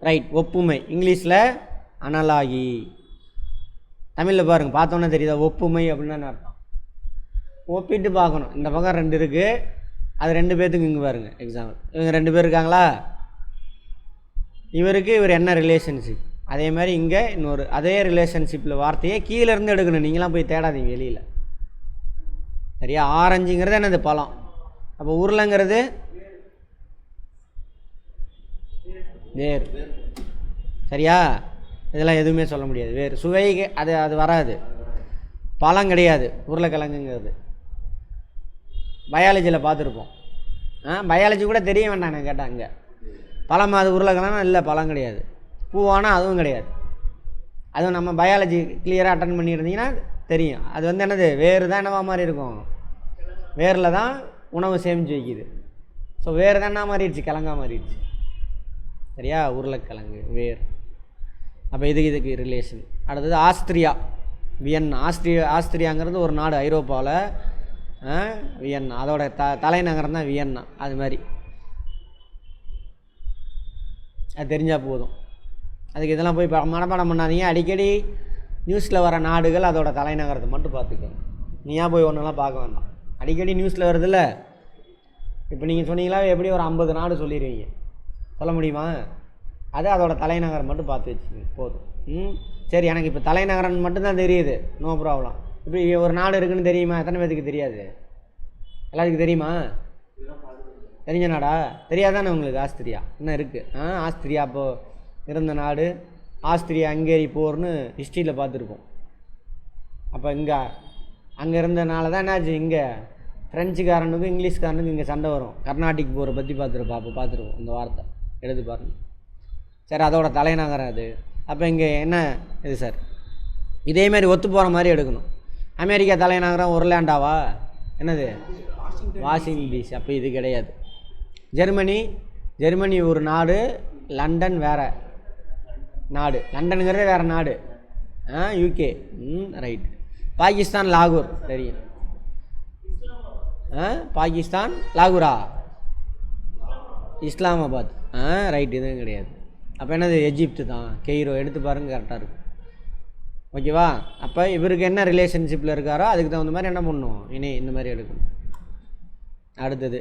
Right. ஒப்புமை இங்கிலீஷில் analogy. தமிழில் பாருங்கள், பார்த்தோன்னே தெரியுதா ஒப்புமை அப்படின்னு அர்த்தம். ஒப்பிட்டு பார்க்கணும். இந்த பக்கம் 2 இருக்குது, அது 2 பேர்த்துக்கு இங்கே பாருங்கள். எக்ஸாம்பிள், இவங்க 2 பேர் இருக்காங்களா, இவருக்கு இவர் என்ன ரிலேஷன்ஷிப், அதே மாதிரி இங்கே இன்னொரு அதே ரிலேஷன்ஷிப்பில் வார்த்தையே கீழேருந்து எடுக்கணும். நீங்களாம் போய் தேடாதீங்க வெளியில். சரியா? ஆரஞ்சுங்கிறது என்னது, பழம். அப்போ உருளைங்கிறது வேர். சரியா? இதெல்லாம் எதுவுமே சொல்ல முடியாது. வேறு சுவைக்கு அது வராது. பழம் கிடையாது உருளைக்கிழங்குங்கிறது. பயாலஜியில் பார்த்துருப்போம். பயாலஜி கூட தெரிய வேண்டாம் நான் கேட்டேன். அங்கே பழம் அது உருளைக்கிழங்கு இல்லை, பழம் கிடையாது. பூவானா அதுவும் கிடையாது. அதுவும் நம்ம பயாலஜி கிளியராக அட்டன் பண்ணியிருந்தீங்கன்னா தெரியும். அது என்னது, வேறு தான் என்னவா மாதிரி இருக்கும். வேரில் தான் உணவு சேமித்து வைக்கிது. ஸோ வேறு தான் என்ன மாறிடுச்சு, கிழங்கா மாறிடுச்சு. சரியா? உருளைக்கிழங்கு வேர். அப்போ இதுக்கு ரிலேஷன். அடுத்தது ஆஸ்திரியா, வியன்னா. ஆஸ்திரியாங்கிறது ஒரு நாடு ஐரோப்பாவில். வியன்னா அதோட தலைநகரம் தான் வியன்னா. அது மாதிரி அது தெரிஞ்சால் போதும். அதுக்கு இதெல்லாம் போய் மனப்பாடம் பண்ணாதீங்க. அடிக்கடி நியூஸில் வர நாடுகள் அதோட தலைநகரத்தை மட்டும் பார்த்துக்கோங்க. நீயா போய் ஒன்றெல்லாம் பார்க்க வேண்டாம். அடிக்கடி நியூஸில் வருதில்ல. இப்போ நீங்கள் சொன்னீங்களா எப்படி ஒரு 50 நாடு சொல்லிடுவீங்க, சொல்ல முடியுமா? அது அதோட தலைநகரம் மட்டும் பார்த்து வச்சுக்கோங்க போதும். சரி, எனக்கு இப்போ தலைநகரம் மட்டும்தான் தெரியுது, நோ ப்ராப்ளம். இப்போ ஒரு நாடு இருக்குதுன்னு தெரியுமா? எத்தனை பேருக்கு தெரியாது? எல்லாத்துக்கும் தெரியுமா? தெரிஞ்ச நாடா? தெரியாதானே உங்களுக்கு? ஆஸ்திரியா என்ன இருக்குது? ஆஸ்திரியா அப்போது இருந்த நாடு. ஆஸ்திரியா ஹங்கேரி போர்னு ஹிஸ்ட்ரியில் பார்த்துருக்கோம். அப்போ அங்கே இருந்தனால தான் என்னாச்சு, இங்கே ஃப்ரெஞ்சுக்காரனுக்கும் இங்கிலீஷ்காரனுக்கும் இங்கே சண்டை வரும். கர்நாடிக் போரை பற்றி பார்த்துருப்போம். அப்போ பார்த்துருவோம் இந்த வார்த்தை, எடுத்து பாருங்கள். சரி, அதோட தலைநகரம் அது. அப்போ இங்கே என்ன இது சார், இதேமாரி ஒத்து போகிற மாதிரி எடுக்கணும். அமெரிக்கா தலைநகரம் ஒர்லாண்டாவா? என்னது, வாஷிங்டன் டிசி. அப்போ இது கிடையாது. ஜெர்மனி ஒரு நாடு, லண்டன் வேறு நாடு. லண்டனுங்கிறதே வேறு நாடு. யூகே. ரைட். பாகிஸ்தான் லாகூர் தெரியும். பாகிஸ்தான் லாகூரா? இஸ்லாமாபாத். ரைட், இதுவும் கிடையாது. அப்போ என்னது, எஜிப்து தான், கெய்ரோ. எடுத்து பாருங்கள், கரெக்டாக இருக்கும். ஓகேவா? அப்போ இவருக்கு என்ன ரிலேஷன்ஷிப்பில் இருக்காரோ அதுக்கு தகுந்த மாதிரி என்ன பண்ணணும், இந்த மாதிரி எடுக்கணும். அடுத்தது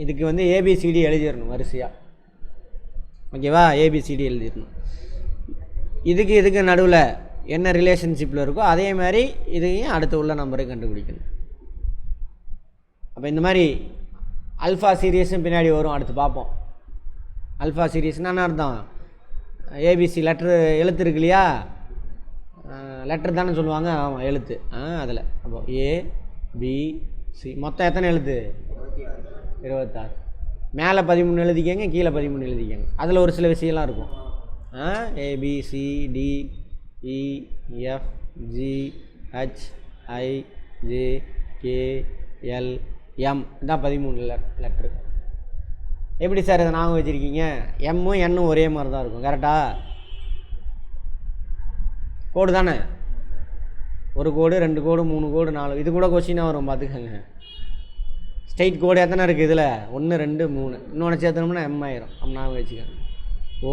இதுக்கு ஏபிசிடி எழுதிடணும் வரிசையாக. ஓகேவா? ஏபிசிடி எழுதிடணும். இதுக்கு நடுவில் என்ன ரிலேஷன்ஷிப்பில் இருக்கோ அதே மாதிரி இதையும் அடுத்து உள்ள நம்பரை கண்டுபிடிக்கணும். அப்போ இந்த மாதிரி அல்ஃபா சீரியஸும் பின்னாடி வரும், அடுத்து பார்ப்போம். அல்ஃபா சீரியஸ்னால் என்ன அர்த்தம்? ஏபிசி லெட்ரு எழுத்து இருக்கு இல்லையா, லெட்ரு தானே சொல்லுவாங்க. ஆமாம், எழுத்து. அதில் அப்போ ஏபிசி மொத்தம் எத்தனை எழுத்து? 26. மேலே 13 எழுதிக்கங்க, கீழே 13 எழுதிக்கங்க. அதில் ஒரு சில விஷயம்லாம் இருக்கும். A B C D E F G H I J K L M தான் 13 லெட்ரு. எப்படி சார் இதை ஞாபகம் வச்சுருக்கீங்க? எம்மும் என்னும் ஒரே மாதிரி தான் இருக்கும், கரெக்டாக? கோடு தானே, ஒரு கோடு, 2 கோடு, 3 கோடு, 4. இது கூட கொஸ்டினாக வரும், பார்த்துக்கோங்க. ஸ்ட்ரெயிட் கோடு எத்தனை இருக்குது இதில்? 1 2 3. இன்னொன்று சேர்த்தனோம்னா எம் ஆயிரும். நம்ம ஞாபகம் வச்சுக்கோங்க.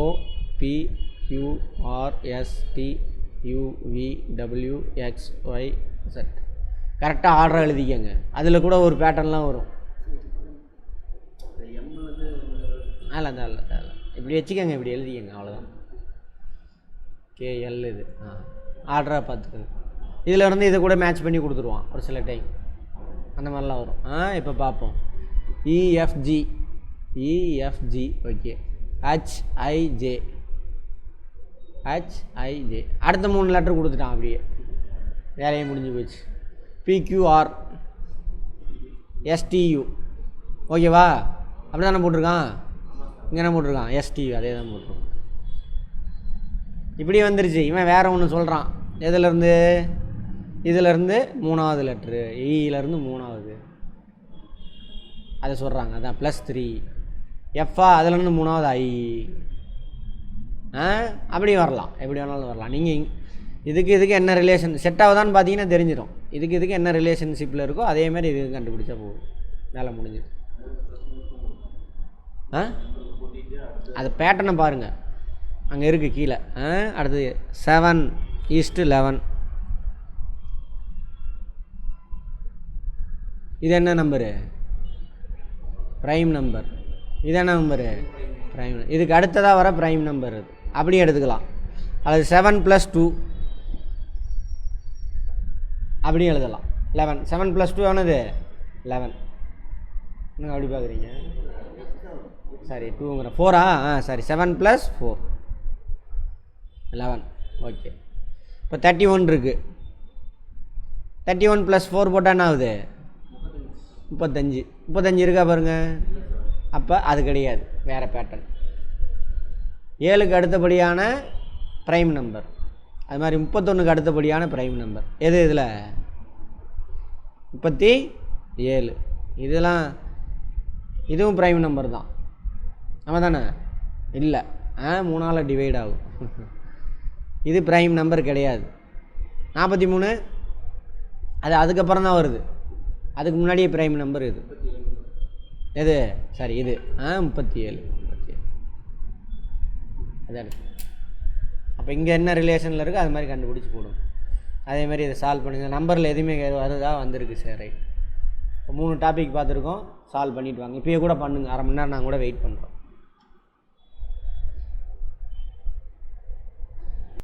OPQRSTUVWXYZ. கரெக்டாக ஆர்டராக எழுதிக்கங்க. அதில் கூட ஒரு பேட்டர்ன்லாம் வரும். அதில் இப்படி வச்சுக்கோங்க, இப்படி எழுதிக்கங்க, அவ்வளோதான். கேஎல் இது ஆர்டராக பார்த்துக்கோங்க. இதில் இதை கூட மேட்ச் பண்ணி கொடுத்துருவான் ஒரு சில டைம், அந்த மாதிரிலாம் வரும். இப்போ பார்ப்போம். EFG okay. ஹெச்ஐஜே அடுத்த 3 லெட்டர் கொடுத்துட்டான், அப்படியே வேலையை முடிஞ்சு போச்சு. PQR STU. ஓகேவா? அப்படி தானே போட்டிருக்கான். இங்கே என்ன போட்டிருக்கான்? எஸ்டியு. அதே தான் போட்டிருக்கான். இப்படி வந்துருச்சு. இவன் வேறு ஒன்று சொல்கிறான். எதுலேருந்து? இதிலேருந்து 3வது லெட்ரு, இலேருந்து 3வது அதை சொல்கிறாங்க. அதான் +3. எஃப்ஆ அதுலேருந்து 3வது ஐ. அப்படி வரலாம், எப்படி வேணாலும் வரலாம். நீங்கள் இதுக்கு என்ன ரிலேஷன் செட் ஆகுதான்னு பார்த்தீங்கன்னா தெரிஞ்சிடும். இதுக்கு என்ன ரிலேஷன்ஷிப்பில் இருக்கோ அதே மாதிரி இதுக்கு கண்டுபிடிச்சா போகும், வேலை முடிஞ்சுது. அது பேட்டர்னை பாருங்கள், அங்கே இருக்குது கீழே. அடுத்தது 7:11. இது என்ன நம்பரு? Prime number. இது என்ன நம்பரு? ப்ரைம். இதுக்கு அடுத்ததாக வர ப்ரைம் நம்பர் இது, அப்படியே எடுத்துக்கலாம். அது 7+2 அப்படியே எழுதலாம். 11. 7+2 ஆனது 11. என்னங்க அப்படி பார்க்குறீங்க? சாரி 2ங்கிற 4. சாரி 7+4 11. ஓகே. இப்போ 31 இருக்குது. 31 + 4 போட்டால் என்ன ஆகுது? 35. 35 இருக்கா பாருங்கள். அப்போ அது கிடையாது, வேறு பேட்டர்ன். 7க்கு அடுத்தபடியான ப்ரைம் நம்பர், அது மாதிரி 31க்கு அடுத்தபடியான ப்ரைம் நம்பர் எது? இதில் 37. இதெல்லாம் இதுவும் ப்ரைம் நம்பர் தான், ஆமாம் தானே? இல்லை, 3ஆல் டிவைட் ஆகும். இது ப்ரைம் நம்பர் கிடையாது. 43 அது அதுக்கப்புறம் தான் வருது, அதுக்கு முன்னாடியே ப்ரைம் நம்பர் இது. எது? சாரி இது 37. அதான். அப்போ இங்கே என்ன ரிலேஷனில் இருக்குது அது மாதிரி கண்டுபிடிச்சி போடும். அதேமாதிரி இதை சால்வ் பண்ணுங்கள். நம்பரில் எதுவுமே வருதா? வந்திருக்கு. சரி, இப்போ 3 டாபிக் பார்த்துருக்கோம். சால்வ் பண்ணிவிட்டு வாங்க. இப்போயே கூட பண்ணுங்கள், அரை மணி நேரம் நான் கூட வெயிட் பண்ணுறோம்.